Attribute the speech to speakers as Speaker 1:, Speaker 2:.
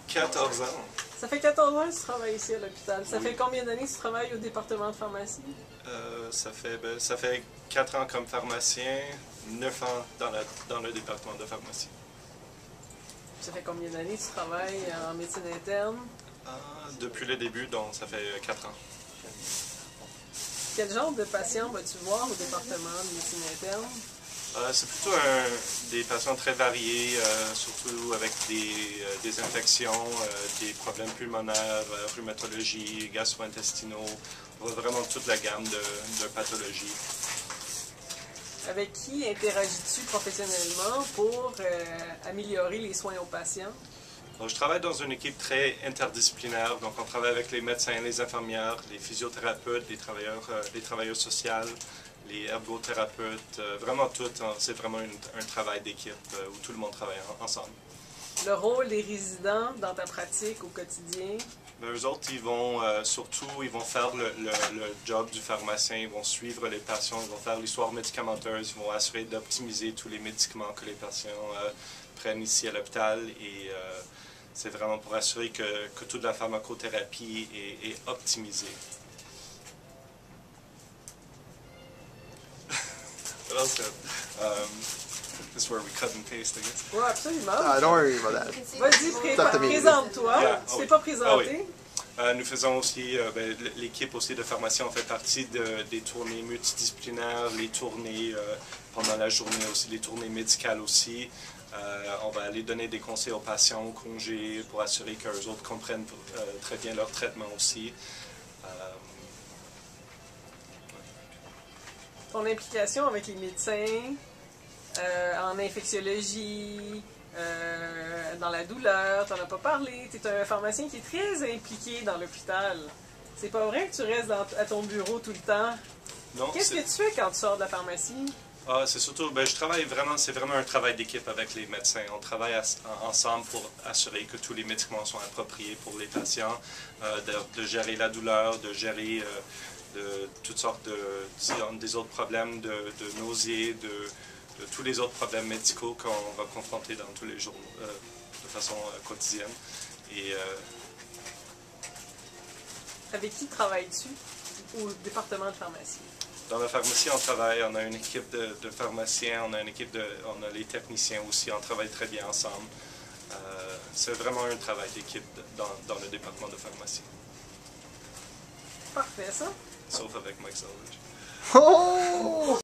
Speaker 1: 14 ans.
Speaker 2: Ça fait 14 ans que tu travailles ici à l'hôpital. Ça fait combien d'années que tu travailles au département de pharmacie?
Speaker 1: Ça fait 4 ans comme pharmacien, 9 ans dans le département de pharmacie.
Speaker 2: Ça fait combien d'années que tu travailles en médecine interne?
Speaker 1: Depuis le début, donc ça fait 4 ans.
Speaker 2: Quel genre de patients vas-tu voir au département de médecine interne?
Speaker 1: C'est plutôt des patients très variés, surtout avec des infections, des problèmes pulmonaires, rhumatologie, gastro-intestinaux. On voit vraiment toute la gamme de pathologies.
Speaker 2: Avec qui interagis-tu professionnellement pour améliorer les soins aux patients?
Speaker 1: Donc, je travaille dans une équipe très interdisciplinaire, donc on travaille avec les médecins, les infirmières, les physiothérapeutes, les travailleurs sociaux, les ergothérapeutes, vraiment tout. C'est vraiment un travail d'équipe où tout le monde travaille ensemble.
Speaker 2: Le rôle des résidents dans ta pratique au quotidien?
Speaker 1: Ben, eux autres, ils vont ils vont faire le job du pharmacien, ils vont suivre les patients, ils vont faire l'histoire médicamenteuse, ils vont assurer d'optimiser tous les médicaments que les patients prennent ici à l'hôpital et c'est vraiment pour assurer que toute la pharmacothérapie est optimisée. This is where we cut and paste, I guess.
Speaker 2: Oui, absolument.
Speaker 3: Don't worry about that.
Speaker 2: Vas-y,
Speaker 3: Up to me.
Speaker 2: présente-toi.
Speaker 1: Yeah.
Speaker 2: Tu t'es pas présenté.
Speaker 1: Nous faisons aussi, l'équipe aussi de pharmacie, on fait partie des tournées multidisciplinaires, les tournées pendant la journée aussi, les tournées médicales aussi. On va aller donner des conseils aux patients au congé pour assurer qu'eux autres comprennent très bien leur traitement aussi.
Speaker 2: Ton implication avec les médecins en infectiologie, dans la douleur, t'en as pas parlé. Tu es un pharmacien qui est très impliqué dans l'hôpital. C'est pas vrai que tu restes à ton bureau tout le temps.
Speaker 1: Non,
Speaker 2: qu'est-ce que tu fais quand tu sors de la pharmacie?
Speaker 1: C'est surtout, je travaille vraiment, c'est vraiment un travail d'équipe avec les médecins. On travaille ensemble pour assurer que tous les médicaments sont appropriés pour les patients, de gérer la douleur, de gérer toutes sortes des autres problèmes de nausées, de tous les autres problèmes médicaux qu'on va confronter dans tous les jours de façon quotidienne. Et,
Speaker 2: avec qui travailles-tu au département de pharmacie?
Speaker 1: Dans la pharmacie, on a une équipe de pharmaciens, on a les techniciens aussi, on travaille très bien ensemble. C'est vraiment un travail d'équipe dans le département de pharmacie.
Speaker 2: Parfait, ça.
Speaker 1: Sauf avec Mike Salvage.
Speaker 3: Oh!